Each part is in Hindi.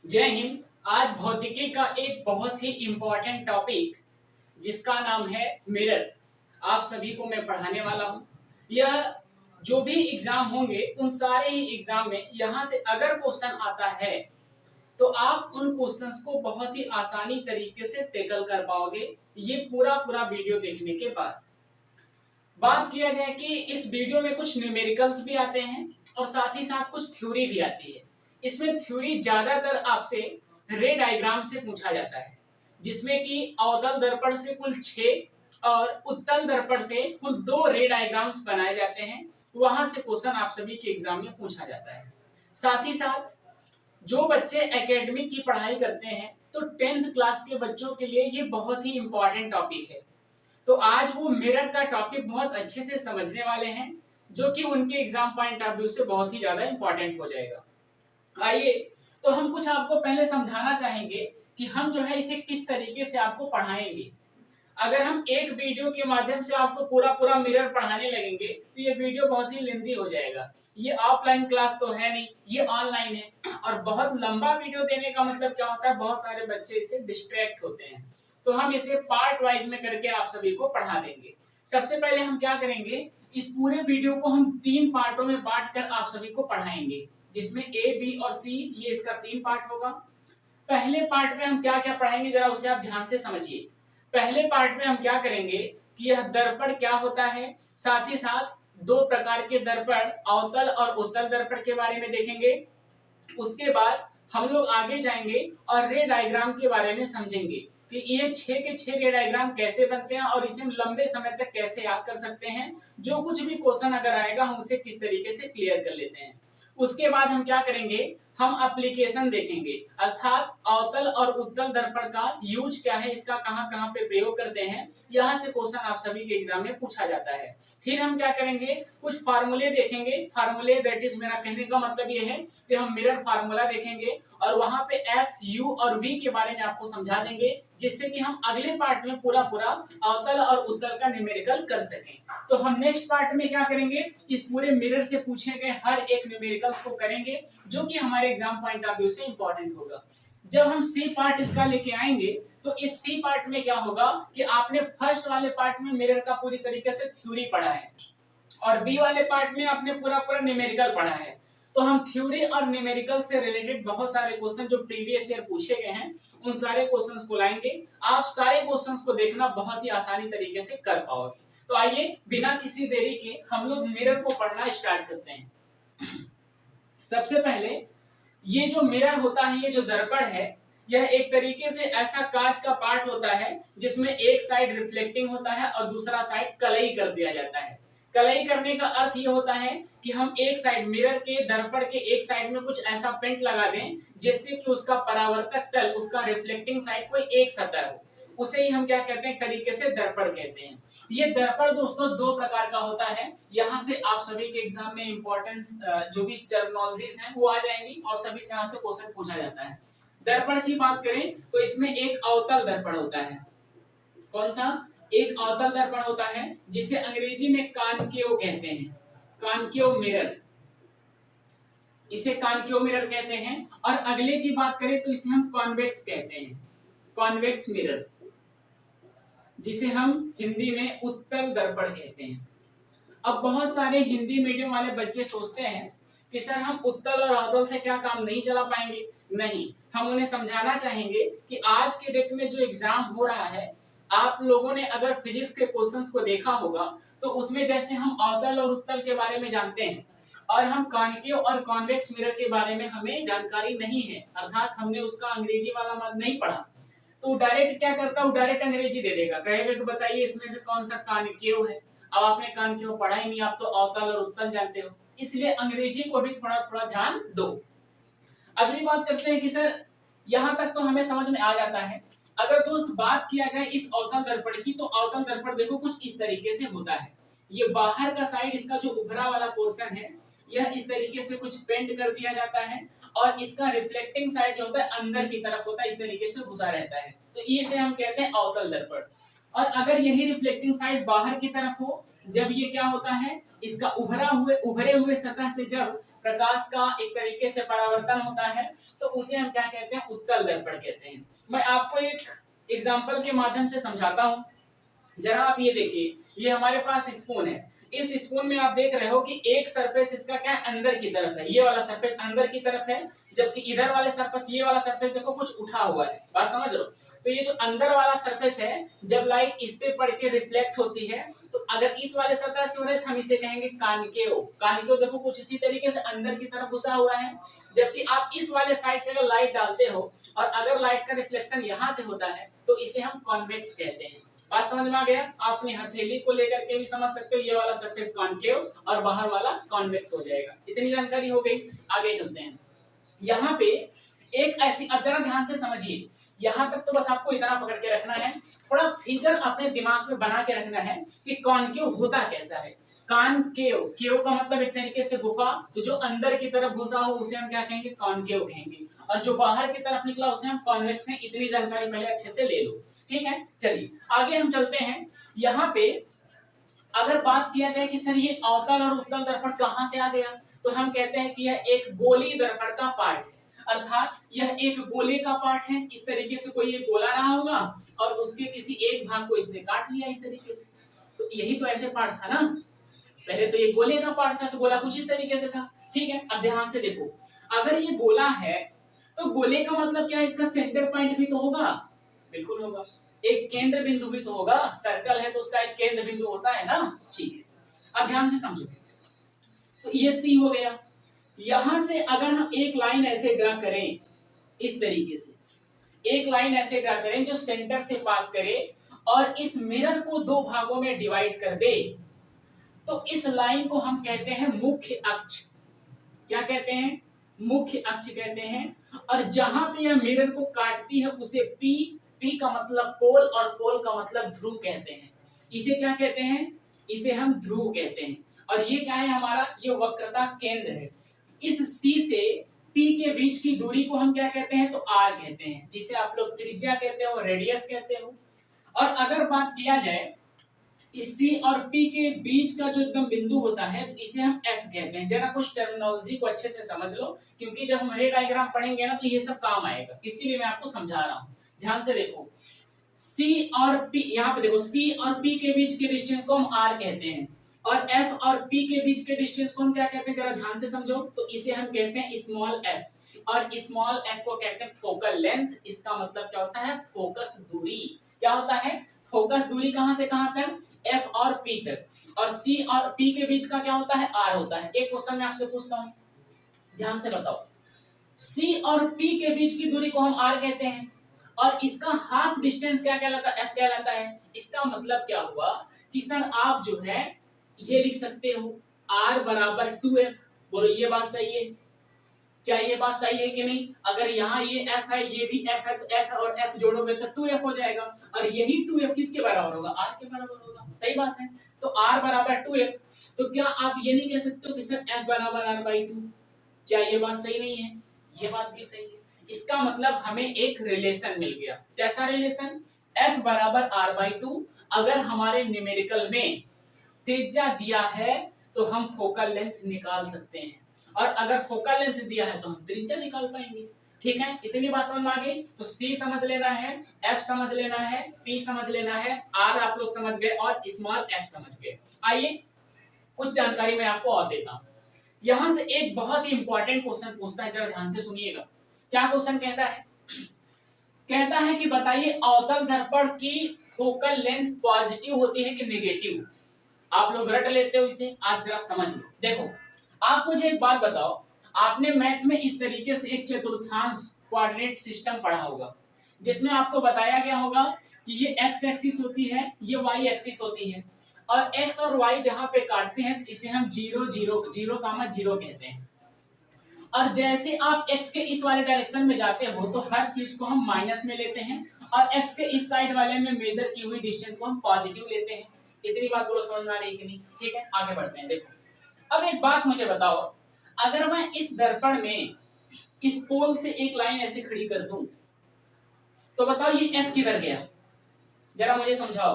जय हिंद। आज भौतिकी का एक बहुत ही इम्पोर्टेंट टॉपिक जिसका नाम है मिरर, आप सभी को मैं पढ़ाने वाला हूँ। यह जो भी एग्जाम होंगे उन सारे ही एग्जाम में यहाँ से अगर क्वेश्चन आता है तो आप उन क्वेश्चंस को बहुत ही आसानी तरीके से टैकल कर पाओगे, ये पूरा पूरा वीडियो देखने के बाद। बात किया जाए कि इस वीडियो में कुछ न्यूमेरिकल्स भी आते हैं और साथ ही साथ कुछ थ्योरी भी आती है। इसमें थ्योरी ज्यादातर आपसे रे डायग्राम से पूछा जाता है, जिसमें कि अवतल दर्पण से कुल 6 और उत्तल दर्पण से कुल 2 रे डायग्राम्स बनाए जाते हैं। वहां से क्वेश्चन आप सभी के एग्जाम में पूछा जाता है। साथ ही साथ जो बच्चे एकेडमिक की पढ़ाई करते हैं तो 10th क्लास के बच्चों के लिए ये बहुत ही इंपॉर्टेंट टॉपिक है। तो आज वो मिरर का टॉपिक बहुत अच्छे से समझने वाले हैं, जो कि उनके एग्जाम पॉइंट ऑफ व्यू से बहुत ही ज्यादा इंपॉर्टेंट हो जाएगा। आइए तो हम कुछ आपको पहले समझाना चाहेंगे कि हम जो है इसे किस तरीके से आपको पढ़ाएंगे। अगर हम एक वीडियो के माध्यम से आपको पूरा पूरा मिरर पढ़ाने लगेंगे तो ये वीडियो बहुत ही लेंथी हो जाएगा। ये ऑफलाइन क्लास तो है नहीं, ये ऑनलाइन है और बहुत लंबा वीडियो देने का मतलब क्या होता है, बहुत सारे बच्चे इससे डिस्ट्रैक्ट होते हैं। तो हम इसे पार्ट वाइज में करके आप सभी को पढ़ा देंगे। सबसे पहले हम क्या करेंगे, इस पूरे वीडियो को हम 3 पार्टों में बांट कर आप सभी को पढ़ाएंगे, जिसमें ए बी और सी ये इसका 3 पार्ट होगा। पहले पार्ट में हम क्या क्या पढ़ाएंगे जरा उसे आप ध्यान से समझिए। पहले पार्ट में हम क्या करेंगे कि यह दर्पण क्या होता है, साथ ही साथ 2 प्रकार के दर्पण अवतल और उत्तल दर्पण के बारे में देखेंगे। उसके बाद हम लोग आगे जाएंगे और रे डायग्राम के बारे में समझेंगे कि ये 6 के 6 रे डायग्राम कैसे बनते हैं और इसे हम लंबे समय तक कैसे याद कर सकते हैं। जो कुछ भी क्वेश्चन अगर आएगा हम उसे किस तरीके से क्लियर कर लेते हैं। उसके बाद हम क्या करेंगे, हम एप्लीकेशन देखेंगे, अर्थात अवतल और उत्तल दर्पण का यूज क्या है, इसका कहां कहां पे प्रयोग करते हैं। यहाँ से क्वेश्चन आप सभी के एग्जाम में पूछा जाता है। फिर हम क्या करेंगे, कुछ फार्मूले देखेंगे। फार्मूले दैट इज, मेरा कहने का मतलब ये है कि हम मिरर फार्मूला देखेंगे और वहां पे एफ यू और वी के बारे में आपको समझा देंगे, जिससे कि हम अगले पार्ट में पूरा पूरा अवतल और उत्तल का न्यूमेरिकल कर सकें। तो हम नेक्स्ट पार्ट में क्या करेंगे, इस पूरे मिरर से पूछे गए हर एक न्यूमेरिकल्स को करेंगे, जो कि हमारे एग्जाम पॉइंट ऑफ व्यू से इंपॉर्टेंट होगा। जब हम सी पार्ट इसका लेके आएंगे तो इस सी पार्ट में क्या होगा कि आपने फर्स्ट वाले पार्ट में मिरर का पूरी तरीके से थ्योरी पढ़ा है और बी वाले पार्ट में आपने पूरा पूरा न्यूमेरिकल पढ़ा है। तो हम थ्योरी और न्यूमेरिकल से रिलेटेड बहुत सारे क्वेश्चन जो प्रीवियस ईयर पूछे गए हैं उन सारे क्वेश्चंस को लाएंगे। आप सारे क्वेश्चंस को देखना बहुत ही आसानी तरीके से कर पाओगे। तो आइए बिना किसी देरी के हम लोग मिरर को पढ़ना स्टार्ट करते हैं। सबसे पहले ये जो मिरर होता है, ये जो दर्पण है, यह एक तरीके से ऐसा कांच का पार्ट होता है जिसमें एक साइड रिफ्लेक्टिंग होता है और दूसरा साइड कलई कर दिया जाता है। कलई करने का अर्थ ये होता है कि हम एक साइड मिरर के दर्पण के एक साइड में कुछ ऐसा पेंट लगा दें जिससे कि उसका परावर्तक तल, उसका रिफ्लेक्टिंग साइड कोई एक सतह हो। उसे ही हम क्या कहते हैं, एक तरीके से दर्पण कहते हैं। ये दर्पण दोस्तों 2 प्रकार का होता है। यहाँ से आप सभी के एग्जाम में इंपॉर्टेंस जो भी टर्मिनोलॉजीज हैं वो आ जाएंगी और सभी से यहाँ से क्वेश्चन पूछा जाता है। दर्पण की बात करें तो इसमें एक अवतल दर्पण होता है। कौन सा? एक अवतल दर्पण होता है जिसे अंग्रेजी में कॉनकेव कहते हैं, कॉनकेव मिरर, इसे कॉनकेव मिरर कहते हैं। और अगले की बात करें तो इसे हम कॉन्वेक्स कहते हैं, कॉन्वेक्स मिरर, जिसे हम हिंदी में उत्तल दर्पण कहते हैं। अब बहुत सारे हिंदी मीडियम वाले बच्चे सोचते हैं कि सर हम उत्तल और अवतल से क्या काम नहीं चला पाएंगे। नहीं, हम उन्हें समझाना चाहेंगे कि आज के डेट में जो एग्जाम हो रहा है, आप लोगों ने अगर फिजिक्स के क्वेश्चंस को देखा होगा तो उसमें जैसे हम अवतल और उत्तल के बारे में जानते हैं और हम कॉनकेव और कॉन्वेक्स मिरर के बारे में हमें जानकारी नहीं है, अर्थात हमने उसका अंग्रेजी वाला मत नहीं पढ़ा, तो डायरेक्ट क्या करता है, डायरेक्ट अंग्रेजी दे देगा, कहेगा कि बताइए इसमें से कौन सा कॉनकेव है। अब आपने कॉनकेव पढ़ा ही नहीं, आप तो अवतल और उत्तल जानते हो, इसलिए अंग्रेजी को भी थोड़ा थोड़ा ध्यान दो। अगली बात करते हैं कि सर यहाँ तक तो हमें समझ में आ जाता है। अगर दोस्त बात किया जाए इस अवतल दर्पण की, तो अवतल दर्पण देखो कुछ इस तरीके से होता है। ये बाहर का साइड, इसका जो उभरा वाला पोर्शन है, यह इस तरीके से कुछ पेंट कर दिया जाता है और इसका रिफ्लेक्टिंग साइड जो होता है अंदर की तरफ होता है, इस तरीके से घुसा रहता है। तो इसे हम कहते हैं अवतल दर्पण। और अगर यही रिफ्लेक्टिंग साइड बाहर की तरफ हो, जब ये क्या होता है, इसका उभरे हुए सतह से जब प्रकाश का एक तरीके से परावर्तन होता है, तो उसे हम क्या कहते हैं, उत्तल दर्पण कहते हैं। मैं आपको एक एग्जाम्पल के माध्यम से समझाता हूं। जरा आप ये देखिए, ये हमारे पास स्पून है। इस स्पून में आप देख रहे हो कि एक सरफेस इसका क्या है, अंदर की तरफ है, ये वाला सरफेस अंदर की तरफ है, जबकि इधर वाले सरफेस, ये वाला सरफेस देखो कुछ उठा हुआ है। बात समझ रहे हो? तो ये जो अंदर वाला सरफेस है, जब लाइट इस पे पड़ के रिफ्लेक्ट होती है, तो अगर इस वाले सतह से हो रहे, तो हम इसे कहेंगे कॉनकेव। कॉनकेव देखो कुछ इसी तरीके से अंदर की तरफ घुसा हुआ है। जबकि आप इस वाले साइड से अगर लाइट डालते हो और अगर लाइट का रिफ्लेक्शन यहाँ से होता है, तो इसे हम कॉन्वेक्स कहते हैं। बात समझ में आ गया? आप अपनी हथेली को लेकर के भी समझ सकते हो, ये वाला सरफेस कॉनकेव और बाहर वाला कॉन्वेक्स हो जाएगा। इतनी जानकारी हो गई, आगे चलते हैं। यहाँ पे एक ऐसी, अब जरा ध्यान से समझिए, यहाँ तक तो बस आपको इतना पकड़ के रखना है, थोड़ा फिगर अपने दिमाग में बना के रखना है कि कॉनकेव होता कैसा है। कॉनकेव, केव का मतलब एक तरीके से गुफा, तो जो अंदर की तरफ घुसा हो उसे हम क्या कहेंगे, कॉनकेव कहेंगे, और जो बाहर की तरफ निकला उसे हम कॉन्वेक्स कहेंगे। इतनी जानकारी पहले अच्छे से ले लो, ठीक है। चलिए आगे हम चलते हैं। यहाँ पे अगर बात किया जाए कि सर ये अवतल और उत्तल दर्पण कहां से आ गया, तो हम कहते हैं कि यह एक गोली दर्पण का पार्ट है, अर्थात यह एक गोले का पार्ट है। इस तरीके से कोई एक गोला रहा होगा और उसके किसी एक भाग को इसने काट लिया इस तरीके से, तो यही तो ऐसे पार्ट था ना। पहले तो ये गोले का पार्ट था, तो गोला कुछ इस तरीके से था, ठीक है। अब ध्यान से देखो, अगर ये गोला है तो गोले का मतलब क्या है, इसका सेंटर पॉइंट भी तो होगा, बिल्कुल होगा, एक केंद्र बिंदु भी तो होगा। सर्कल है तो उसका एक केंद्र बिंदु होता है ना, ठीक है। अब ध्यान से समझो, तो ये सी हो गया। यहां से अगर हम एक लाइन ऐसे ड्रा करें, इस तरीके से एक लाइन ऐसे ड्रा करें जो सेंटर से पास करे और इस मिरर को दो भागों में डिवाइड कर दे, तो इस लाइन को हम कहते हैं मुख्य अक्ष। क्या कहते हैं? मुख्य अक्ष कहते हैं। और जहां पे यह मिरर को काटती है उसे पी, पी का मतलब पोल और पोल का मतलब ध्रुव कहते हैं। इसे क्या कहते हैं? इसे हम ध्रुव कहते हैं। और ये क्या है हमारा, ये वक्रता केंद्र है। इस सी से पी के बीच की दूरी को हम क्या कहते हैं, तो आर कहते हैं, जिसे आप लोग त्रिज्या कहते हो, रेडियस कहते हो। और अगर बात किया जाए इस C और P के बीच का जो एकदम बिंदु होता है, तो इसे हम F कहते हैं। जरा कुछ टर्मिनोलॉजी को अच्छे से समझ लो, क्योंकि जब हम रे डायग्राम पढ़ेंगे ना, तो ये सब काम आएगा, इसीलिए मैं आपको समझा रहा हूँ। ध्यान से देखो, C और P, यहाँ पे देखो C और P के बीच के डिस्टेंस को हम R कहते हैं, और F और P के बीच के डिस्टेंस को हम क्या कहते हैं, जरा ध्यान से समझो। तो इसे हम कहते हैं स्मॉल f, और स्मॉल f को कहते हैं फोकल लेंथ। इसका मतलब क्या होता है, फोकस दूरी। क्या होता है, फोकस दूरी कहां से कहां तक, F और P तक। और C और P के बीच का क्या होता है, R होता है। एक क्वेश्चन मैं आपसे पूछता हूं, ध्यान से बताओ, C और P के बीच की दूरी को हम R कहते हैं, और इसका हाफ डिस्टेंस क्या कहलाता है, F कहलाता है। इसका मतलब क्या हुआ कि सर आप जो है ये लिख सकते हो R बराबर 2F। बोलो ये बात सही है? क्या ये बात सही है कि नहीं? अगर यहाँ ये F है, ये भी F है, तो F और F जोड़ोगे तो 2F हो जाएगा, और यही 2F किसके बराबर होगा, R के बराबर होगा। सही बात है। तो R बराबर 2F, तो क्या आप ये नहीं कह सकते हो कि सर F बराबर R/2? क्या ये बात सही नहीं है? ये बात भी सही है। इसका मतलब हमें एक रिलेशन मिल गया। कैसा रिलेशन? F बराबर R/2। अगर हमारे न्यूमेरिकल में त्रिज्या दिया है तो हम फोकल लेंथ निकाल सकते हैं, और अगर फोकल लेंथ दिया है तो हम त्रिज्या निकाल पाएंगे। ठीक है, इतनी बात समझ में आ गई। तो C समझ लेना है, F समझ लेना है, P समझ लेना है, R आप लोग समझ गए, और स्मॉल f समझ गए। आइए कुछ जानकारी मैं आपको और देता हूं। यहां से एक बहुत ही इंपॉर्टेंट क्वेश्चन पूछता है, जरा ध्यान से सुनिएगा। क्या क्वेश्चन कहता है? कहता है कि बताइए अवतल दर्पण की फोकल लेंथ पॉजिटिव होती है कि नेगेटिव? आप लोग रट लेते हो इसे, आज जरा समझ लो। देखो, आप मुझे एक बात बताओ, आपने मैथ में इस तरीके से एक चतुर्थांश कोऑर्डिनेट सिस्टम पढ़ा होगा, जिसमें आपको बताया गया होगा कि ये x एक्सिस होती है, ये y एक्सिस होती है, और x और y जहां पे काटते हैं इसे हम 0 0 0, कहते हैं। और जैसे आप x के इस वाले डायरेक्शन में जाते हो तो हर चीज को हम माइनस में लेते हैं, और x के इस साइड वाले में मेजर की हुई डिस्टेंस को हम पॉजिटिव लेते हैं। इतनी बात बोलो समझ में आ रही है कि नहीं? ठीक है, आगे बढ़ते हैं। देखो, अब एक बात मुझे बताओ, अगर मैं इस दर्पण में इस पोल से एक लाइन ऐसे खड़ी कर दूं, तो बताओ ये F किधर गया? जरा मुझे समझाओ,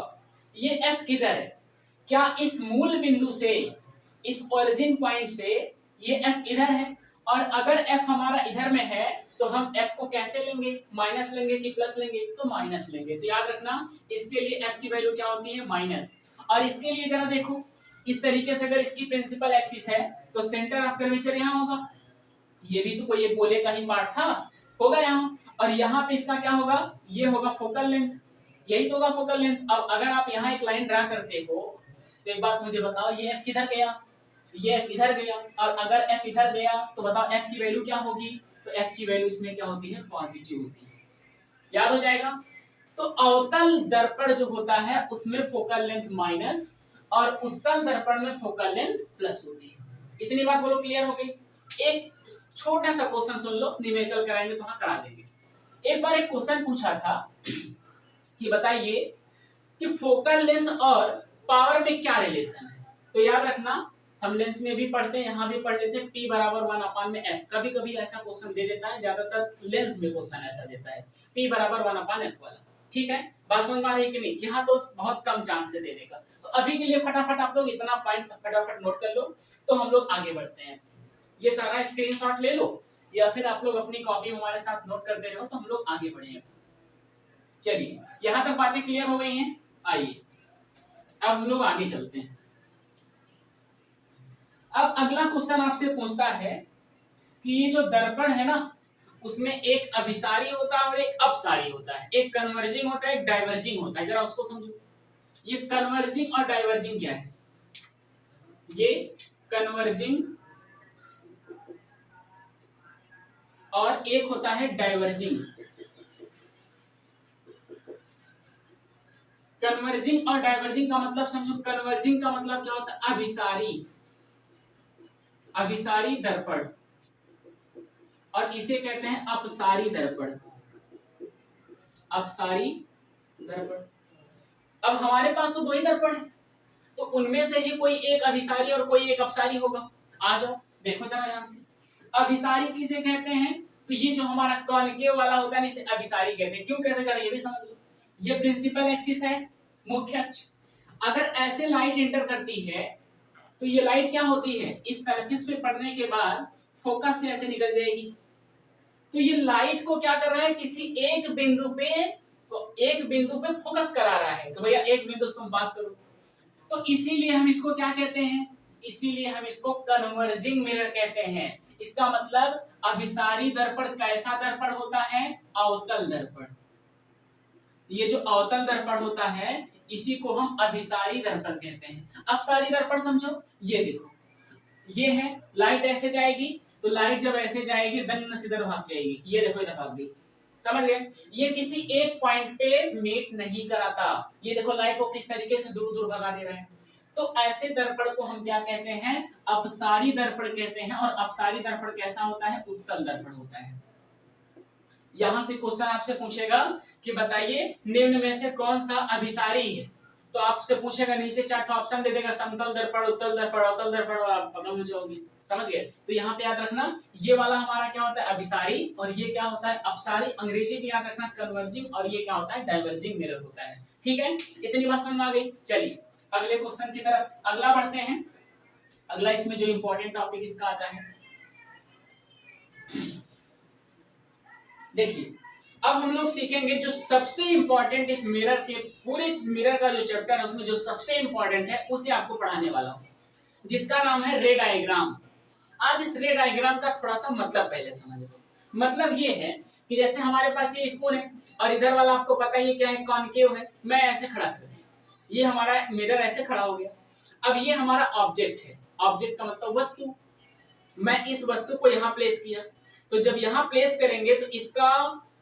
ये F किधर है? क्या इस मूल बिंदु से, इस ओरिजिन पॉइंट से ये एफ इधर है, और अगर एफ हमारा इधर में है तो हम एफ को कैसे लेंगे, माइनस लेंगे कि प्लस लेंगे, तो माइनस लेंगे। तो याद रखना इसके लिए एफ की वैल्यू क्या होती है, माइनस। और इसके लिए जरा देखो, इस तरीके से अगर इसकी प्रिंसिपल एक्सिस है तो सेंटर ऑफ कर्वेचर यहाँ होगा, ये भी तो कोई एक गोले का ही पार्ट था, होगा यहाँ। और यहाँ पे इसका क्या होगा, ये होगा फोकल लेंथ, यही तो होगा फोकल लेंथ। अब अगर आप यहाँ एक लाइन ड्रा करते हो तो एक बात मुझे बताओ, ये एफ किधर गया, ये एफ इधर गया, और अगर एफ इधर गया तो बताओ एफ की वैल्यू क्या होगी, तो एफ की वैल्यू इसमें क्या होती है, पॉजिटिव होती है। याद हो जाएगा। तो अवतल दर्पण जो होता है उसमें फोकल लेंथ माइनस, और उत्तल दर्पण में फोकल लेंथ प्लस होती है। इतनी बात बोलो, क्लियर हो गई। एक छोटा सा क्वेश्चन सुन लो, न्यूमेरिकल कराएंगे तो हाँ करा देंगे। एक बार एक क्वेश्चन पूछा था कि बताइए कि फोकल लेंथ और पावर में क्या रिलेशन है। तो याद रखना, हम लेंस में भी पढ़ते हैं, यहाँ भी पढ़ लेते हैं, P बराबर 1/f। कभी कभी ऐसा क्वेश्चन दे देता है, ज्यादातर लेंस में क्वेश्चन ऐसा देता है, P बराबर 1/f वाला। ठीक है, बात समझ में आ रही है कि नहीं। यहाँ तो बहुत कम चांस है देने का। तो अभी के लिए फटाफट आप लोग इतना पॉइंट फटाफट नोट कर लो, तो हम लोग आगे बढ़ते हैं। ये सारा स्क्रीनशॉट ले लो, या फिर आप लोग अपनी कॉपी में हमारे साथ नोट करते रहो, तो हम लोग आगे बढ़े। चलिए, यहाँ तक बातें क्लियर हो गई हैं। आइए अब हम लोग आगे चलते हैं। अब अगला क्वेश्चन आपसे पूछता है कि ये जो दर्पण है ना, उसमें एक अभिसारी होता है और एक अपसारी होता है, एक कन्वर्जिंग होता है, एक डाइवर्जिंग होता है। जरा उसको समझो, ये कन्वर्जिंग और डाइवर्जिंग क्या है। ये कन्वर्जिंग और एक होता है डाइवर्जिंग। कन्वर्जिंग और डाइवर्जिंग का मतलब समझो। कन्वर्जिंग का मतलब क्या होता है, अभिसारी, अभिसारी दर्पण, और इसे कहते हैं अपसारी दर्पण, अपसारी दर्पण। अब हमारे पास तो दो ही दर्पण है, तो उनमें से ही कोई एक अभिसारी और कोई एक अपसारी होगा। आ जाओ देखो जरा ध्यान से। अभिसारी किसे कहते हैं, तो ये जो हमारा कॉनकेव वाला होता है ना, इसे अभिसारी कहते हैं। क्यों कहते हैं जरा ये भी समझ लो। ये प्रिंसिपल एक्सिस है, मुख्य अक्ष। अगर ऐसे लाइट इंटर करती है तो ये लाइट क्या होती है, इस सरफेस पे पड़ने के बाद फोकस से ऐसे निकल जाएगी। तो ये लाइट को क्या कर रहा है, किसी एक बिंदु पे फोकस करा रहा है कि भैया एक बिंदु से तुम पास करो। तो इसीलिए हम इसको क्या कहते हैं, इसीलिए हम इसको कन्वर्जिंग मिरर कहते हैं। इसका मतलब अभिसारी दर्पण कैसा दर्पण होता है, अवतल दर्पण। ये जो अवतल दर्पण होता है इसी को हम अभिसारी दर्पण कहते हैं। अपसारी दर्पण समझो, ये देखो, ये है लाइट ऐसे जाएगी, तो लाइट जब ऐसे जाएगी दन से इधर भाग जाएगी, ये देखो इधर भाग गई, समझ गए। ये किसी एक पॉइंट पे मीट नहीं कराता, ये देखो लाइट को किस तरीके से दूर दूर भगा दे रहा है। तो ऐसे दर्पण को हम क्या कहते हैं, अपसारी दर्पण कहते हैं। और अपसारी दर्पण कैसा होता है, उत्तल दर्पण होता है। यहां से क्वेश्चन आपसे पूछेगा कि बताइए निम्न में से कौन सा अभिसारी है, तो आपसे पूछेगा, नीचे 4 ऑप्शन दे देगा, समतल दर्पण, उत्तल दर्पण, अवतल दर्पण, और आप पकड़ हो जाओगे, समझ गए। तो यहाँ पे याद रखना, ये वाला हमारा क्या होता है, अभिसारी, और ये क्या होता है, अपसारी। अंग्रेजी भी याद रखना, कन्वर्जिंग, और ये क्या होता है, डाइवर्जिंग मिरर होता है। ठीक है, इतनी बात समझ में आ गई। चलिए अगले क्वेश्चन की तरफ अगला बढ़ते हैं। अगला इसमें जो इंपॉर्टेंट टॉपिक इसका आता है, देखिए अब हम लोग सीखेंगे जो सबसे इंपॉर्टेंट इस मिरर के पूरे मिरर का जो चैप्टर है उसमें जो सबसे इंपॉर्टेंट है उसे आपको पढ़ाने वाला हूं, जिसका नाम है रे डायग्राम। आप इस रे डायग्राम का थोड़ा सा मतलब पहले समझ लो। मतलब ये है कि जैसे हमारे पास ये स्पून है और इधर वाला आपको पता ही क्या है, कॉनकेव है। मैं ऐसे खड़ा कर दिया, ये हमारा मिरर ऐसे खड़ा हो गया। अब ये हमारा ऑब्जेक्ट है, ऑब्जेक्ट का मतलब वस्तु। मैं इस वस्तु को यहाँ प्लेस किया, तो जब यहाँ प्लेस करेंगे तो इसका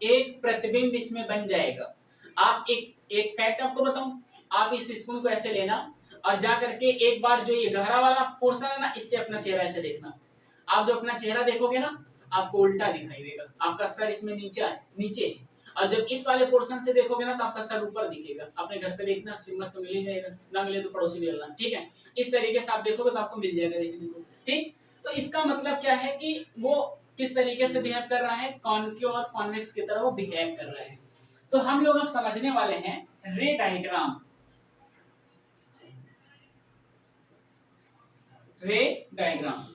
एक प्रतिबिंब इसमें बन जाएगा। आप एक फैक्ट आपको बताऊं, आप इस स्पून को ऐसे लेना और जा करके एक बार जो ये गहरा वाला पोर्शन है ना, इससे अपना चेहरा ऐसे देखना। आप जब अपना चेहरा देखोगे ना, आपको उल्टा दिखाई देगा, आपका सर इसमें नीचे है। और जब इस वाले पोर्शन से देखोगे ना, तो आपका सर ऊपर दिखेगा। अपने घर पे देखना, मस्त तो मिल ही जाएगा, ना मिले तो पड़ोसी ले लेना। ठीक है, इस तरीके से आप देखोगे तो आपको मिल जाएगा देखने को। ठीक, तो इसका मतलब क्या है कि वो किस तरीके से बिहेव कर रहा है, कॉनकेव और कॉन्वेक्स की तरह वो बिहेव कर रहा है। तो हम लोग अब समझने वाले हैं रे डायग्राम। रे डायग्राम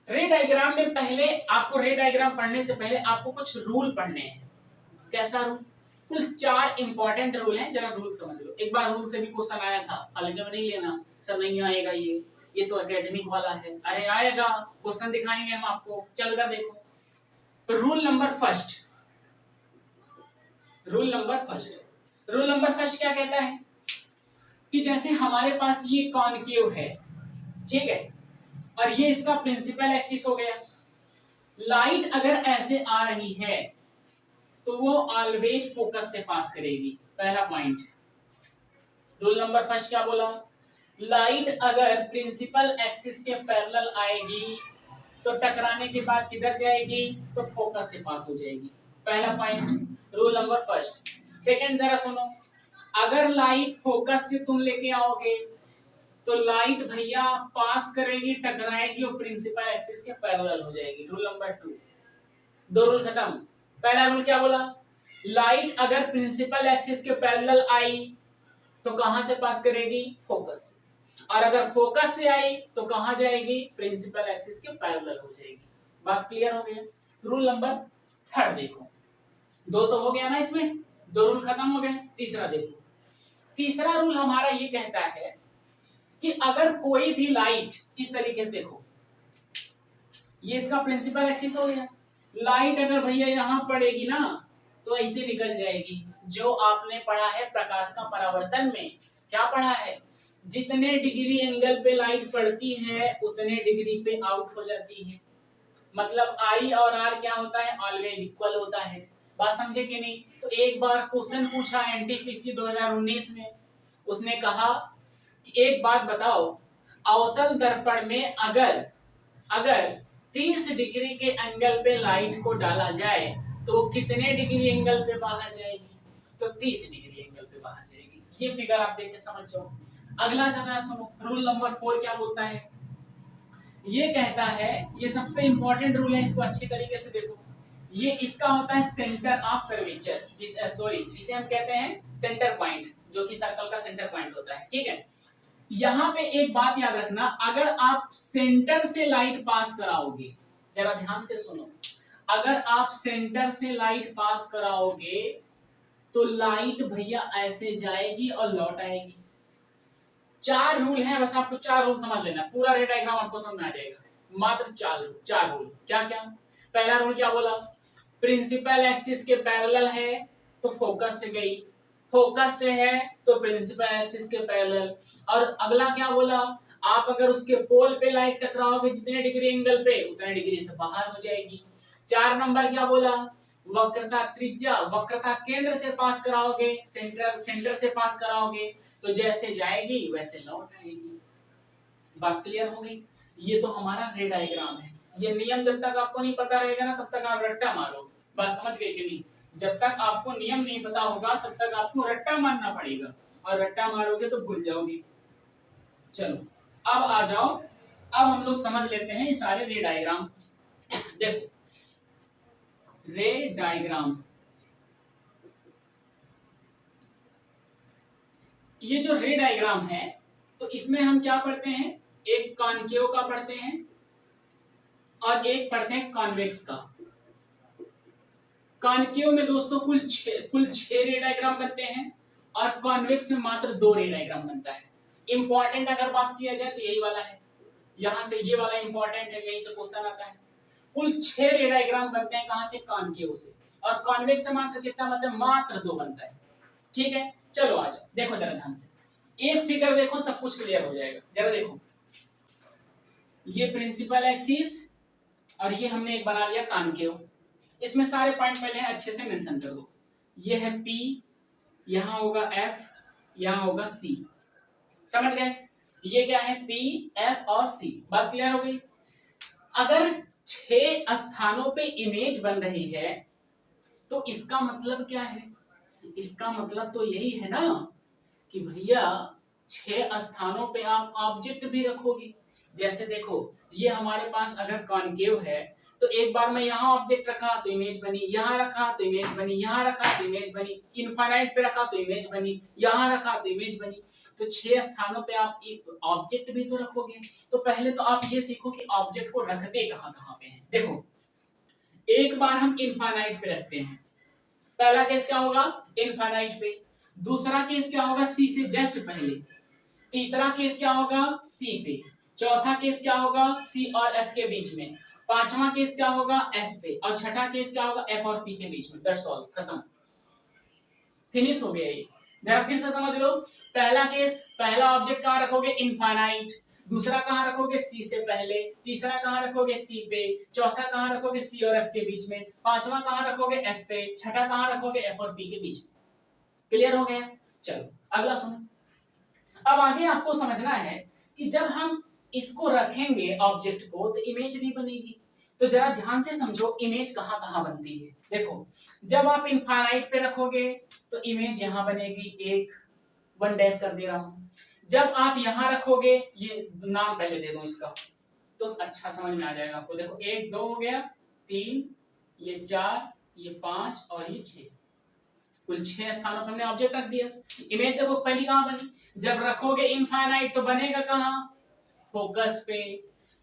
रे डायग्राम में पहले आपको रे डायग्राम पढ़ने से पहले आपको कुछ रूल पढ़ने हैं। कैसा रूल? कुल 4 इंपॉर्टेंट रूल हैं, जरा रूल समझ लो। एक बार रूल से भी क्वेश्चन आया था, हल्के में नहीं लेना, सर नहीं आएगा ये तो एकेडमिक वाला है। अरे आएगा, क्वेश्चन दिखाएंगे हम आपको। चलो इधर देखो, तो रूल नंबर फर्स्ट क्या कहता है कि जैसे हमारे पास ये कॉनकेव है, ठीक है, और ये इसका प्रिंसिपल एक्सिस हो गया। लाइट अगर ऐसे आ रही है तो वो ऑलवेज फोकस से पास करेगी, पहला पॉइंट। रूल नंबर फर्स्ट क्या बोला? लाइट अगर प्रिंसिपल एक्सिस के पैरेलल आएगी तो टकराने के बाद किधर जाएगी? तो फोकस से पास हो जाएगी, पहला point, rule number first. Second जरा सुनो, अगर लाइट फोकस से तुम लेके आओगे तो लाइट भैया पास करेगी, टकराएगी और प्रिंसिपल एक्सिस के पैरेलल हो जाएगी, रूल नंबर 2। दो रूल खत्म। पहला रूल क्या बोला? लाइट अगर प्रिंसिपल एक्सिस के पैरेलल आई तो कहां से पास करेगी? फोकस से। और अगर फोकस से आई तो कहां जाएगी? प्रिंसिपल एक्सिस के पैरेलल हो जाएगी। बात क्लियर हो गया? रूल नंबर 3 देखो, 2 तो हो गया ना इसमें, 2 रूल खत्म हो गए। तीसरा देखो, तीसरा रूल हमारा ये कहता है कि अगर कोई भी लाइट इस तरीके से, देखो ये इसका प्रिंसिपल एक्सिस हो गया, लाइट अगर भैया यहां पड़ेगी ना तो ऐसे निकल जाएगी। जो आपने पढ़ा है प्रकाश का परावर्तन में, क्या पढ़ा है? जितने डिग्री एंगल पे लाइट पड़ती है उतने डिग्री पे आउट हो जाती है। मतलब आई और आर क्या होता है? ऑलवेज इक्वल होता है। बात समझे कि नहीं? तो एक बार क्वेश्चन पूछा एनटीपीसी 2019 में, उसने कहा कि एक बात बताओ, अवतल दर्पण में अगर 30 डिग्री के एंगल पे लाइट को डाला जाए तो कितने डिग्री एंगल पे बाहर जाएगी? तो 30 डिग्री एंगल पे बाहर जाएगी। ये फिगर आप देख के समझ जाओ। अगला जरा सुनो, रूल नंबर 4 क्या बोलता है? ये कहता है, ये सबसे इंपॉर्टेंट रूल है, इसको अच्छी तरीके से देखो। ये इसका होता है सेंटर ऑफ कर्वेचर, इसे हम कहते हैं सेंटर पॉइंट, जो कि सर्कल का सेंटर पॉइंट होता है, ठीक है। यहाँ पे एक बात याद रखना, अगर आप सेंटर से लाइट पास कराओगे, जरा ध्यान से सुनो, अगर आप सेंटर से लाइट पास कराओगे तो लाइट भैया ऐसे जाएगी और लौट आएगी। 4 रूल हैं, बस आपको 4 रूल समझ लेना, पूरा रे डायग्राम आपको समझ में आ जाएगा। मात्र 4 रूल। क्या क्या? पहला रूल क्या बोला? प्रिंसिपल एक्सिस के पैरेलल है तो फोकस से गई, फोकस से है तो प्रिंसिपल एक्सिस के पैरेलल। और अगला क्या बोला? आप अगर उसके पोल पे लाइट टकराओगे जितने डिग्री एंगल पे, उतने डिग्री से बाहर हो जाएगी। 4 नंबर क्या बोला? वक्रता त्रिज्या, वक्रता केंद्र से पास कराओगे, सेंटर से पास कराओगे तो जैसे जाएगी वैसे लौट आएगी। बात क्लियर हो गई? ये तो हमारा रे डायग्राम है। ये नियम जब तक आपको नहीं पता रहेगा ना तब तक आप रट्टा मारोगे। बात समझ गए कि नहीं? जब तक आपको नियम नहीं पता होगा तब तक आपको रट्टा मारना पड़ेगा, और रट्टा मारोगे तो भूल जाओगे। चलो अब आ जाओ, अब हम लोग समझ लेते हैं ये सारे रे डायग्राम। देखो रे डायग्राम, ये जो रे डायग्राम है तो इसमें हम क्या पढ़ते हैं? एक कॉनकेव का पढ़ते हैं और एक पढ़ते हैं कॉन्वेक्स का। कॉनकेव में दोस्तों कुल 6 रे डायग्राम बनते हैं और कॉन्वेक्स में मात्र 2 रे डायग्राम बनता है। इंपॉर्टेंट अगर बात किया जाए तो यही वाला है, यहां से ये वाला इंपॉर्टेंट है, यहीं से क्वेश्चन आता है। कुल 6 रे डायग्राम बनते हैं, कहां से? कॉनकेव से। और कॉन्वेक्स से मात्र कितना बनता है? मात्र 2 बनता है, ठीक है। चलो आ जाओ, देखो जरा ध्यान से, एक फिगर देखो, सब कुछ क्लियर हो जाएगा। जरा देखो, ये प्रिंसिपल एक्सिस और ये हमने एक बना लिया कॉनकेव। इसमें सारे पॉइंट पहले अच्छे से मेंशन कर दो। ये है P, यहां होगा F, यहां होगा C। समझ गए? ये क्या है? P, F और C। बात क्लियर हो गई? अगर 6 स्थानों पे इमेज बन रही है तो इसका मतलब क्या है? इसका मतलब तो यही है ना कि भैया 6 स्थानों पे आप ऑब्जेक्ट भी रखोगे। जैसे देखो, ये हमारे पास अगर कॉनकेव है तो एक बार मैं यहाँ ऑब्जेक्ट रखा तो इमेज बनी, यहाँ रखा तो इमेज बनी, यहाँ रखा तो इमेज बनी, इनफाइनाइट पे रखा तो इमेज बनी, यहाँ रखा तो इमेज बनी। तो 6 स्थानों पे आप एक ऑब्जेक्ट भी तो रखोगे। तो पहले तो आप ये सीखो कि ऑब्जेक्ट को रखते कहाँ कहाँ पे हैं। देखो, एक बार हम इनफाइनाइट पे रखते हैं, पहला केस क्या होगा, इनफाइनाइट पे। दूसरा केस क्या होगा, सी से जस्ट पहले। तीसरा केस क्या होगा, सी पे। चौथा केस क्या होगा, सी और एफ के बीच में। पांचवा केस क्या होगा, एफ पे। और छठा केस क्या होगा, एफ और पी के बीच में। दैट्स ऑल, खत्म, फिनिश हो गया ये। जरा फिर से समझ लो, पहला केस, पहला ऑब्जेक्ट कहां रखोगे, इनफाइनाइट। दूसरा कहां रखोगे, सी से पहले। तीसरा कहां रखोगे, सी पे। चौथा कहां रखोगे, सी और एफ के बीच में। पांचवा कहां रखोगे, एफ पे। छठा कहां रखोगे, एफ और पी के बीच में। क्लियर हो गया? चलो अगला सुनो। अब आगे आपको समझना है कि जब हम इसको रखेंगे ऑब्जेक्ट को तो इमेज भी बनेगी। तो जरा ध्यान से समझो इमेज कहां कहां बनती है। देखो, जब आप इनफाइनाइट पे रखोगे तो इमेज यहां बनेगी, एक 1 डैश कर दे रहा हूं। जब आप यहां रखोगे, ये नाम पहले दे दो इसका तो अच्छा समझ में आ जाएगा आपको। देखो 1 2 हो गया, 3, ये 4, ये 5 और ये 6, कुल 6 स्थानों पर हमने ऑब्जेक्ट रख दिया। इमेज देखो पहली कहां बनी, जब रखोगे इनफाइनाइट तो बनेगा कहां, फोकस पे।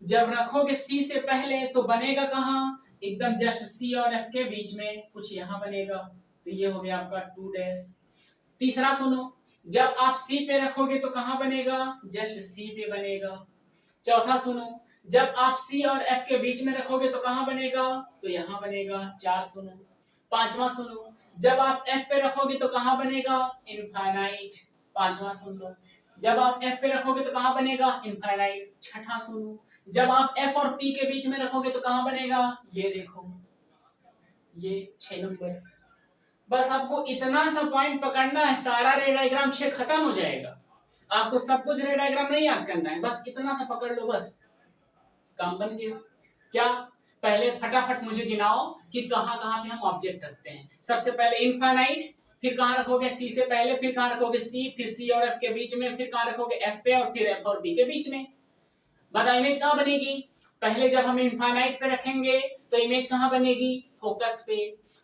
जब रखोगे सी से पहले तो बनेगा कहां, एकदम जस्ट सी और एफ के बीच में, कुछ यहां बनेगा। तो ये हो गया आपका 2 डैश। तीसरा सुनो, जब आप सी पे रखोगे तो कहां बनेगा, जस्ट सी पे बनेगा। चौथा सुनो, जब आप सी और एफ के बीच में रखोगे तो कहां बनेगा, तो यहां बनेगा। 4 सुनो। पांचवा सुनो, जब आप एफ पे रखोगे तो कहां बनेगा, इनफाइनाइट। पांचवा सुन लो, जब आप एफ पे रखोगे तो कहां बनेगा, इनफाइनाइट। छठा सुनो, जब आप एफ और पी के बीच में रखोगे तो कहां बनेगा, ये देखो, ये 6 नंबर। बस आपको इतना सा पॉइंट पकड़ना है, सारा रे डायग्राम 6 खत्म हो जाएगा। आपको सब कुछ रे डायग्राम नहीं याद करना है, बस इतना सा पकड़ लो, बस काम बन गया। क्या, पहले फटाफट मुझे गिनाओ कि कहां कहां पे हम ऑब्जेक्ट रखते हैं। सबसे पहले इनफाइनाइट, फिर कहां रखोगे, सी से पहले, फिर कहां रखोगे, सी, फिर सी और एफ के बीच में, फिर कहां रखोगे, एफ पे, और फिर एफ और बी के बीच में। बताओ इमेज कहां बनेगी, पहले जब हम इनफाइनाइट पे रखेंगे तो इमेज कहां बनेगी, फोकस पे।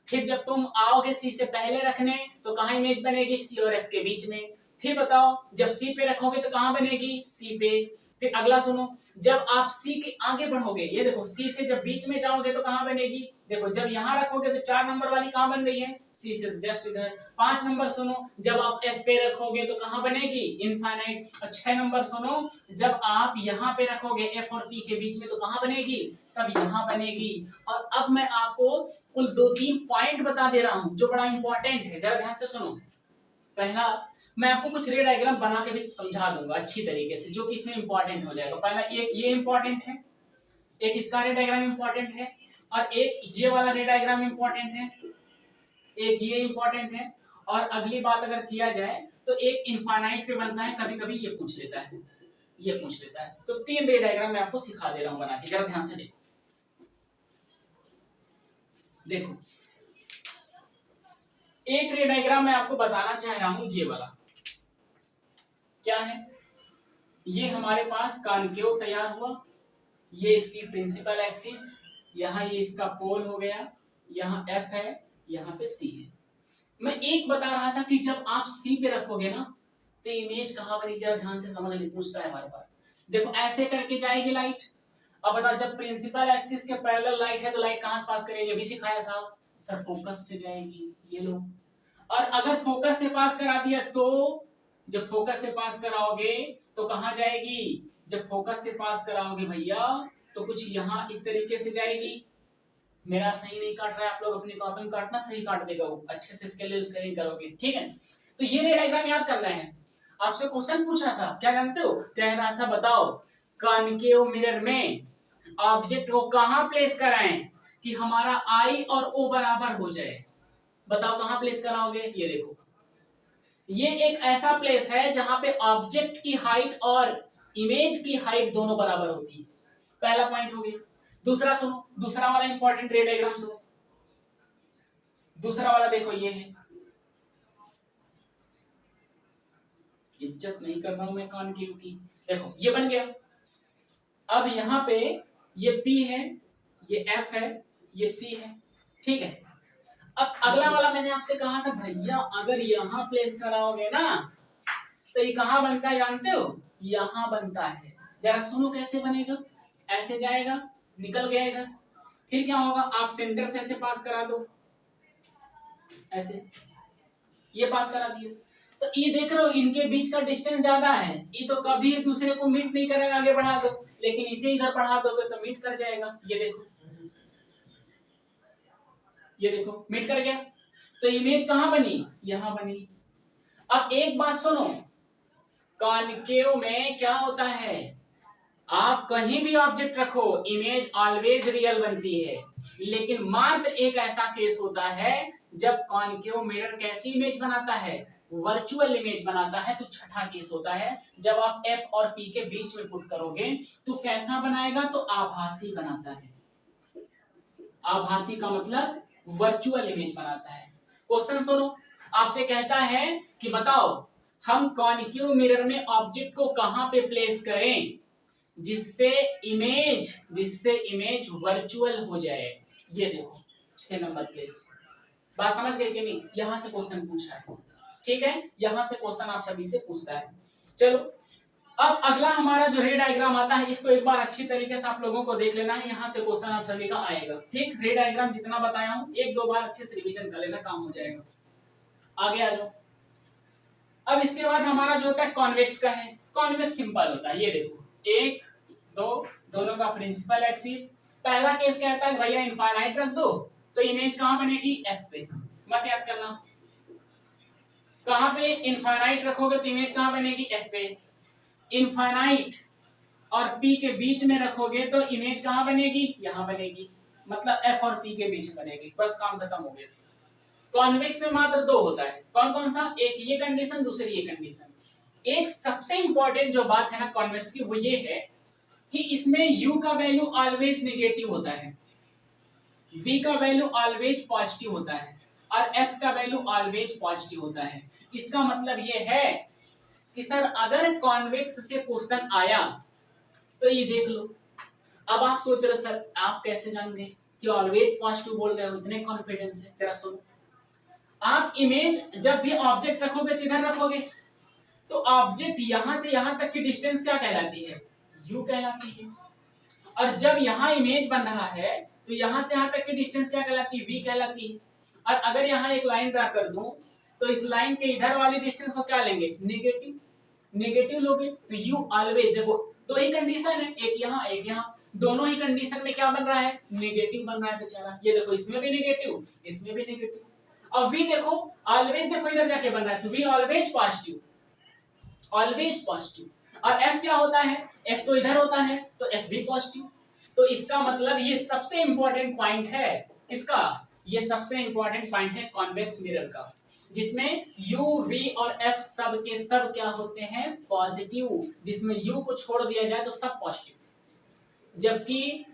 फिर जब तुम आओगे सी से पहले रखने तो कहां इमेज बनेगी, सी और एफ के बीच में। फिर बताओ जब सी पे रखोगे तो कहां बनेगी, सी पे। फिर अगला सुनो, जब आप सी के आगे बढ़ोगे, ये देखो सी से जब बीच में जाओगे तो कहां बनेगी, देखो जब यहां रखोगे तो 4 नंबर वाली कहां बन रही है, सी से जस्ट इधर। 5 नंबर सुनो, जब आप एफ पे रखोगे तो कहां बनेगी, इनफाइनाइट। और 6 नंबर सुनो, जब आप यहां पे रखोगे एफ और पी के बीच में तो कहां बनेगी, तब यहां बनेगी। और अब मैं आपको कुल 2-3 पॉइंट बता दे रहा हूं जो बड़ा इंपॉर्टेंट है, जरा ध्यान से सुनो। पहला, मैं आपको कुछ रे डायग्राम बना के भी समझा दूंगा अच्छी तरीके से, जो कि इसमें इंपॉर्टेंट हो जाएगा। पहला एक ये इंपॉर्टेंट है, एक इसका रे डायग्राम इंपॉर्टेंट है, और एक ये वाला रे डायग्राम इंपॉर्टेंट है, एक ये इंपॉर्टेंट है। और अगली बात अगर किया जाए तो एक इनफाइनाइट पे बनता है, कभी कभी ये पूछ लेता है, ये पूछ लेता है। तो 3 रे डायग्राम मैं आपको सिखा दे रहा हूं बना के, जरा ध्यान से देखो। देखो एक रे डायग्राम मैं आपको बताना चाह रहा हूं, ये वाला क्या है, ये हमारे पास कॉनकेव तैयार हुआ, ये इसकी प्रिंसिपल एक्सिस, यहाँ ये इसका पोल हो गया, यहाँ एफ है, यहाँ पे सी है। मैं एक बता रहा था कि जब आप सी पे रखोगे ना तो इमेज कहां बनी, जरा ध्यान से समझ नहीं, पूछता है हमारे पास। देखो ऐसे करके जाएगी लाइट। अब बताओ जब प्रिंसिपल एक्सिस के पैरेलल लाइट है तो लाइट कहां से पास करेगी, अभी सिखाया था सर, फोकस से जाएगी, ये लो। और अगर फोकस से पास करा दिया तो, जब फोकस से पास कराओगे तो कहां जाएगी, जब फोकस से पास कराओगे भैया तो कुछ यहां इस तरीके से जाएगी। मेरा सही नहीं काट रहा है, आप लोग अपनी कॉपी में काटना, सही काट देगा वो, अच्छे से इसके लिए स्केलिंग करोगे, ठीक है। तो ये रे डायग्राम याद करना है। आपसे क्वेश्चन पूछा था, क्या जानते हो, कह रहा था बताओ कॉनकेव मिरर में ऑब्जेक्ट को कहां प्लेस कराएं कि हमारा आई और ओ बराबर हो जाए। बताओ कहां प्लेस कराओगे, ये देखो, ये एक ऐसा प्लेस है जहां पे ऑब्जेक्ट की हाइट और इमेज की हाइट दोनों बराबर होती है। पहला पॉइंट हो गया। दूसरा सुनो, दूसरा वाला इंपॉर्टेंट रे डायग्राम सुनो, दूसरा वाला देखो, ये है, इज्जत नहीं कर रहा हूं मैं कॉनकेव की, देखो ये बन गया। अब यहाँ पे ये P है, ये F है, ये C है, ठीक है। अब अगला वाला मैंने आपसे कहा था भैया अगर यहाँ प्लेस कराओगे ना तो ये कहाँ बनता है जानते हो? यहाँ बनता है। जरा सुनो कैसे बनेगा। ऐसे जाएगा, निकल गया इधर, फिर क्या होगा, आप सेंटर से ऐसे पास करा दो, ऐसे ये पास करा दिए, तो ये देख रहे हो इनके बीच का डिस्टेंस ज्यादा है, ये तो कभी एक दूसरे को मीट नहीं करेगा, आगे बढ़ा दो, लेकिन इसे इधर बढ़ा दोगे तो मीट कर जाएगा। ये देखो, ये देखो मीट कर गया, तो इमेज कहाँ बनी? यहाँ बनी। अब एक बात सुनो, कॉनकेव में क्या होता है, आप कहीं भी ऑब्जेक्ट रखो इमेज ऑलवेज रियल बनती है, लेकिन मात्र एक ऐसा केस होता है जब कॉनकेव मिरर कैसी इमेज बनाता है? वर्चुअल इमेज बनाता है। तो छठा केस होता है जब आप F और P के बीच में पुट करोगे तो कैसा बनाएगा? तो आभासी बनाता है। आभासी का मतलब वर्चुअल इमेज बनाता है। क्वेश्चन सुनो, आपसे कहता है कि बताओ हम कॉनकेव मिरर में ऑब्जेक्ट को कहां पे प्लेस करें जिससे इमेज वर्चुअल हो जाए। ये देखो 6 नंबर प्लेस। बात समझ गए कि नहीं? यहां से क्वेश्चन पूछा है, ठीक है, यहां से क्वेश्चन आप सभी से पूछता है। चलो अब अगला हमारा जो रे डायग्राम आता है इसको एक बार अच्छी तरीके से आप लोगों को देख लेना है, यहाँ से क्वेश्चन आप सभी का आएगा। ठीक, रे डायग्राम जितना बताया हूँ एक दो बार अच्छे से रिवीजन कर लेना, काम हो जाएगा। आगे आ जाओ। अब इसके बाद हमारा जो होता है कॉन्वेक्स का है। कॉन्वेक्स सिंपल होता है, ये देखो 1 2 दोनों का प्रिंसिपल एक्सिस। पहला केस कहता है भैया इनफाइनाइट रख दो तो इमेज कहाँ बनेगी? F पे। मत याद करना, कहाँ पे इनफाइनाइट रखोगे तो इमेज कहाँ बनेगी? F पे। इनफाइनाइट और P के बीच में रखोगे तो इमेज कहाँ बनेगी? यहाँ बनेगी, मतलब F और P के बीच बनेगी। बस काम खत्म हो गया। कॉन्वेक्स में मात्र 2 होता है, कौन कौन सा? एक ये कंडीशन, दूसरी ये कंडीशन। एक सबसे इंपॉर्टेंट जो बात है ना कॉन्वेक्स की वो ये है कि इसमें U का वैल्यू ऑलवेज नेगेटिव होता है, B का वैल्यू ऑलवेज पॉजिटिव होता है और F का वैल्यू ऑलवेज पॉजिटिव होता है। इसका मतलब ये है कि सर अगर कॉन्वेक्स से क्वेश्चन आया तो ये देख लो। अब आप सोच रहे सर आप कैसे जान गए कि ऑलवेज पॉजिटिव बोल रहे हो, इतने कॉन्फिडेंस है? जरा सुनो, आप इमेज जब भी ऑब्जेक्ट रखोगे तो इधर रखोगे तो ऑब्जेक्ट यहां से यहां तक की डिस्टेंस क्या कहलाती है? U कहलाती है। और जब यहाँ इमेज बन रहा है तो यहां से यहां तक की डिस्टेंस क्या कहलाती है? V कहलाती है। और अगर यहाँ एक लाइन ड्रा कर दूं तो इस लाइन के इधर वाली डिस्टेंस को क्या लेंगे? नेगेटिव। नेगेटिव लोगे तो U ऑलवेज, देखो दो ही कंडीशन है, एक यहाँ एक यहाँ, दोनों ही कंडीशन में क्या बन रहा है? नेगेटिव बन रहा है बेचारा। ये देखो इसमें भी नेगेटिव, इसमें भी नेगेटिव। अब V देखो ऑलवेज, देखो इधर जाके बन रहा है तो V always positive, always positive. और F क्या होता है? F तो इधर होता है तो F भी पॉजिटिव। तो इसका मतलब ये सबसे इंपॉर्टेंट पॉइंट है किसका? ये सबसे इंपॉर्टेंट पॉइंट है कॉन्वेक्स मिरर का, जिसमें U, V और F सब के सब क्या होते हैं? पॉजिटिव। जिसमें U को छोड़ दिया जाए तो सब पॉजिटिव। जबकि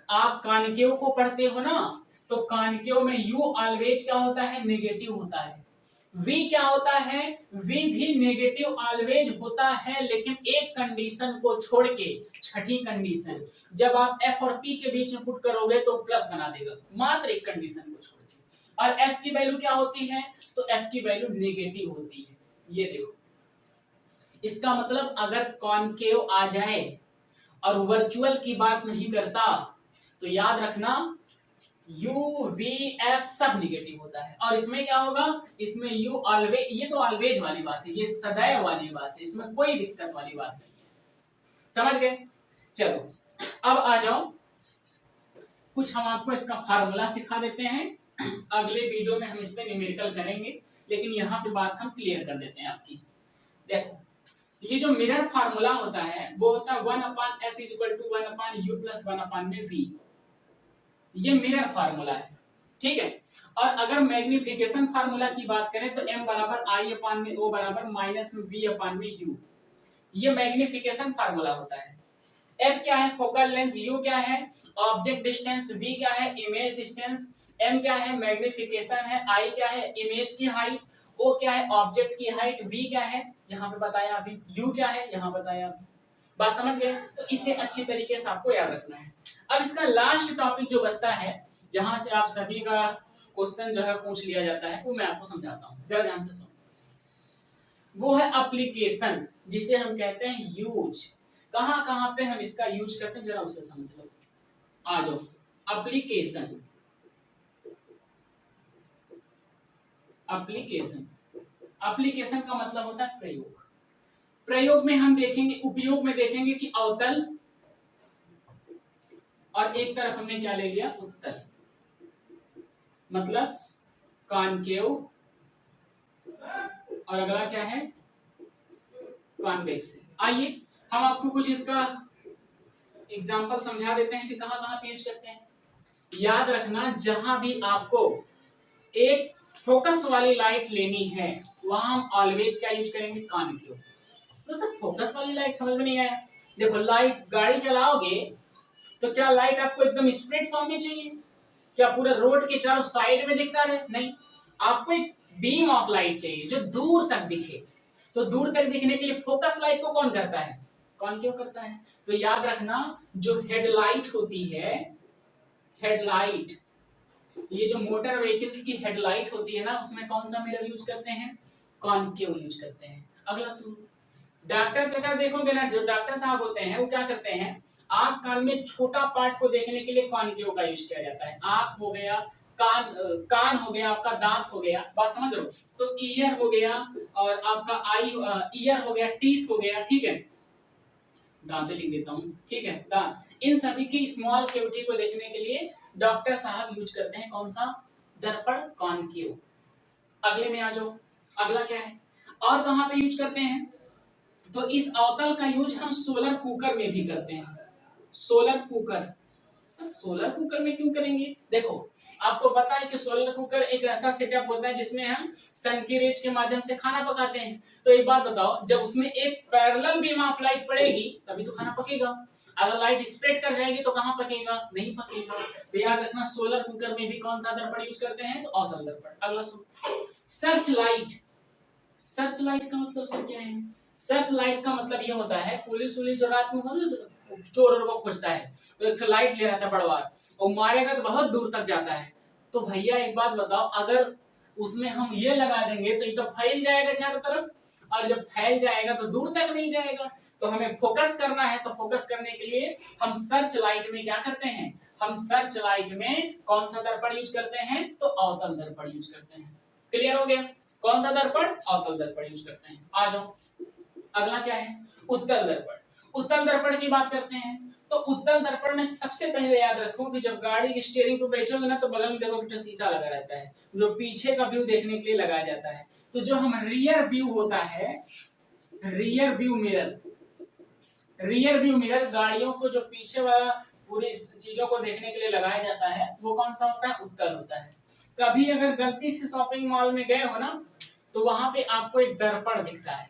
आप कॉनकेव को पढ़ते हो ना तो कॉनकेव में U ऑलवेज क्या होता है? नेगेटिव होता है। V क्या होता है? V भी नेगेटिव ऑलवेज होता है, लेकिन एक कंडीशन को छोड़ के, छठी कंडीशन, जब आप F और P के बीच में पुट करोगे तो प्लस बना देगा, मात्र एक कंडीशन को छोड़ के। और F की वैल्यू क्या होती है? तो F की वैल्यू नेगेटिव होती है। ये देखो, इसका मतलब अगर कॉनकेव आ जाए और वर्चुअल की बात नहीं करता तो याद रखना U, V, F सब निगेटिव होता है। और इसमें क्या होगा? इसमें U ऑलवेज, ये तो ऑलवेज वाली बात है, ये सदैव वाली बात है, इसमें कोई दिक्कत वाली बात नहीं है। समझ गए? चलो अब आ जाओ, कुछ हम आपको इसका फार्मूला सिखा देते हैं। अगले वीडियो में हम इस पे न्यूमेरिकल करेंगे, लेकिन यहाँ पे बात हम क्लियर कर देते हैं आपकी। देखो ये जो मिरर फार्मूला होता है वो होता है 1/f = 1/u + 1/v। ये मिरर फार्मूला है, ठीक है। और अगर मैग्निफिकेशन फार्मूला की बात करें तो m = I/O - v/u। ये मैग्निफिकेशन फार्मूला होता है। f क्या है? Focal length. u क्या है? Object distance. v क्या है? Image distance. m क्या है? मैग्निफिकेशन है। I क्या है? इमेज की हाइट। o क्या है? ऑब्जेक्ट की हाइट। v क्या है? यहाँ पे बताया अभी। u क्या है? यहाँ बताया अभी। बात समझ गए? तो इसे अच्छी तरीके से आपको याद रखना है। अब इसका लास्ट टॉपिक जो बचता है, जहां से आप सभी का क्वेश्चन जो है पूछ लिया जाता है, वो मैं आपको समझाता हूँ, जरा ध्यान से सुनो। वो है एप्लीकेशन, जिसे हम कहते हैं यूज। कहां कहां पे हम इसका यूज करते हैं, जरा उसे समझ लो। आ जाओ, एप्लीकेशन। एप्लीकेशन, एप्लीकेशन का मतलब होता है प्रयोग। प्रयोग में हम देखेंगे, उपयोग में देखेंगे कि अवतल, और एक तरफ हमने क्या ले लिया, उत्तल, मतलब कॉनकेव, और अगला क्या है, कॉन्वेक्स। आइए हम आपको कुछ इसका एग्जांपल समझा देते हैं कि कहां कहां पे यूज करते हैं। याद रखना, जहां भी आपको एक फोकस वाली लाइट लेनी है, वहां हम ऑलवेज क्या यूज करेंगे, कॉनकेव। तो सर फोकस वाली लाइट समझ में नहीं आया। देखो, लाइट गाड़ी चलाओगे तो क्या लाइट आपको एकदम स्प्रेड फॉर्म में चाहिए, क्या पूरा रोड के चारों साइड में दिखता रहे, नहीं। आपको एक बीम ऑफ लाइट चाहिए जो दूर तक दिखे। तो दूर तक दिखने के लिए फोकस लाइट को कौन करता है, कॉनकेव करता है। तो याद रखना, जो हेडलाइट होती है, हेडलाइट, ये जो मोटर व्हीकल्स की हेडलाइट होती है ना, उसमें कौन सा मिरर यूज करते हैं, कॉनकेव यूज करते हैं। अगला सुनो, डॉक्टर चाचा देखोगे ना, जो डॉक्टर साहब होते हैं वो क्या करते हैं, आंख कान में छोटा पार्ट को देखने के लिए कॉनकेव का यूज किया जाता है। आंख हो गया, कान हो गया, आपका दांत हो गया, बात समझ रहे हो, तो ईयर हो गया, और आपका आई, ईयर हो गया, टीथ हो गया, ठीक है, दांत लिख देता हूँ, ठीक है, दांत। इन सभी की स्मॉल कैविटी को देखने के लिए डॉक्टर साहब यूज करते हैं कौन सा, दर्पण, कॉनकेव। अगले में आ जाओ, अगला क्या है, और कहां पे यूज करते हैं, तो इस अवतल का यूज हम सोलर कुकर में भी करते हैं। Solar cooker, sir solar cooker में क्यों करेंगे, देखो आपको पता है कि सोलर कुकर एक ऐसा सेटअप होता है जिसमें हम सन की रेज के माध्यम से खाना पकाते हैं। तो एक बात बताओ, जब उसमें एक पैरेलल बीम ऑफ लाइट पड़ेगी तभी तो खाना पकेगा। अगर लाइट स्प्रेड कर जाएगी तो कहां पकेगा, नहीं पकेगा। तो याद रखना, सोलर कुकर में भी कौन सा दर्पण यूज करते हैं, तो अवतल दर्पण। अगला सुनो, सर्च लाइट। सर्च लाइट का मतलब सर क्या है, सर्च लाइट का मतलब ये होता है, पुलिस जो रात में चोर को खोजता है, तो एक लाइट ले रहा था बड़वार, और मारेगा तो बहुत दूर तक जाता है। तो भैया एक बात बताओ, अगर उसमें हम ये लगा देंगे तो ये तो फैल जाएगा चारों तरफ, और जब फैल जाएगा तो दूर तक नहीं जाएगा। तो हमें फोकस करना है, तो फोकस करने के लिए हम सर्च लाइट में क्या करते हैं, हम सर्च लाइट में कौन सा दर्पण यूज करते हैं, तो अवतल दर्पण यूज करते हैं। क्लियर हो गया, कौन सा दर्पण, अवतल दर्पण यूज करते हैं। आ जाओ, अगला क्या है, उत्तल दर्पण। उत्तल दर्पण की बात करते हैं, तो उत्तल दर्पण में सबसे पहले याद रखो कि जब गाड़ी की स्टीयरिंग पे बैठोगे ना, तो बगल में देखो कि शीशा लगा रहता है, जो पीछे का व्यू देखने के लिए लगाया जाता है। तो जो हम रियर व्यू होता है, rear view mirror, rear view mirror गाड़ियों को जो पीछे वाला पूरी चीजों को देखने के लिए लगाया जाता है, वो कौन सा होता है, उत्तल होता है। कभी अगर गलती से शॉपिंग मॉल में गए हो ना, तो वहां पे आपको एक दर्पण दिखता है,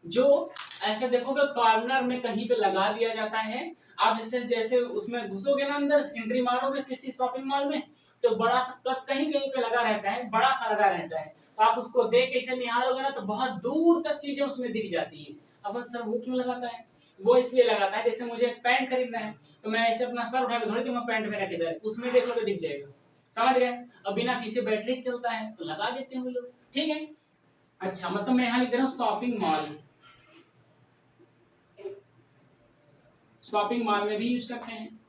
जो ऐसे देखोगे कॉर्नर में कहीं पे लगा दिया जाता है। आप जैसे जैसे उसमें घुसोगे ना, अंदर एंट्री मारोगे किसी शॉपिंग मॉल में, तो बड़ा सा कहीं कहीं पे लगा रहता है, बड़ा सा लगा रहता है। तो आप उसको देख के निहारोगे ना, तो बहुत दूर तक चीजें उसमें दिख जाती है। अब सर वो क्यों लगाता है, वो इसलिए लगाता है, जैसे मुझे एक पैंट खरीदना है, तो मैं ऐसे अपना सर उठा के थोड़ी दूंगा पैंट मेरा किधर, उसमें देख लो तो दिख जाएगा, समझ गए। अब बिना किसी बैटरी के चलता है, तो लगा देते हैं वो लोग, ठीक है। अच्छा, मतलब मैं यहाँ लिख दे रहा हूँ शॉपिंग मॉल, शॉपिंग मॉल में भी यूज करते हैं।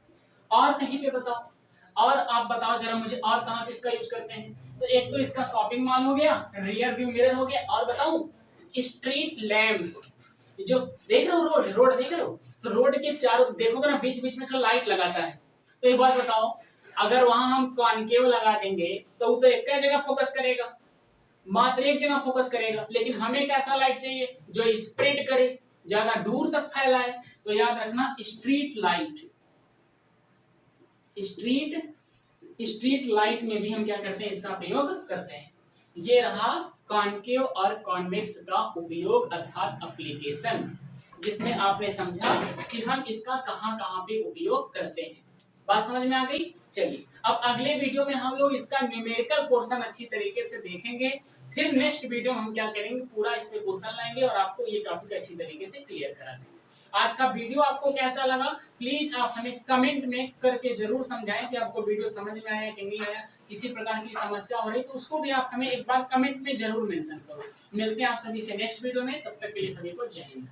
और कहीं पे बताओ, और आप बताओ जरा मुझे, और कहाँ पे इसका यूज करते हैं। तो एक तो इसका शॉपिंग मॉल हो गया, रियर व्यू मिरर हो गया, और बताऊं, स्ट्रीट लैम्प, जो देख रहे हो रोड, रोड देख रहे हो, तो रोड के चारों देखोगे ना, बीच बीच में तो लाइट लगाता है। तो एक बात बताओ, अगर वहां हम कॉनकेव लगा देंगे तो वो तो एक जगह फोकस करेगा, मात्र एक जगह फोकस करेगा, लेकिन हमें कैसा लाइट चाहिए, जो स्प्रेड करे, ज्यादा दूर तक फैलाए। तो याद रखना, स्ट्रीट लाइट, स्ट्रीट लाइट में भी हम क्या करते हैं, इसका प्रयोग करते हैं। ये रहा कॉनकेव और कॉन्वेक्स का उपयोग अर्थात एप्लीकेशन, जिसमें आपने समझा कि हम इसका कहां कहां पे उपयोग करते हैं। बात समझ में आ गई। चलिए, अब अगले वीडियो में हम लोग इसका न्यूमेरिकल पोर्शन अच्छी तरीके से देखेंगे। फिर नेक्स्ट वीडियो में हम क्या करेंगे, पूरा इस पे क्वेश्चन लाएंगे और आपको ये टॉपिक अच्छी तरीके से क्लियर करा देंगे। आज का वीडियो आपको कैसा लगा प्लीज आप हमें कमेंट में करके जरूर समझाएं कि आपको वीडियो समझ में आया कि नहीं आया, किसी प्रकार की समस्या हो रही तो उसको भी आप हमें एक बार कमेंट में जरूर मेंशन करो। मिलते हैं आप सभी से नेक्स्ट वीडियो में, तब तक के लिए सभी को जय हिंद।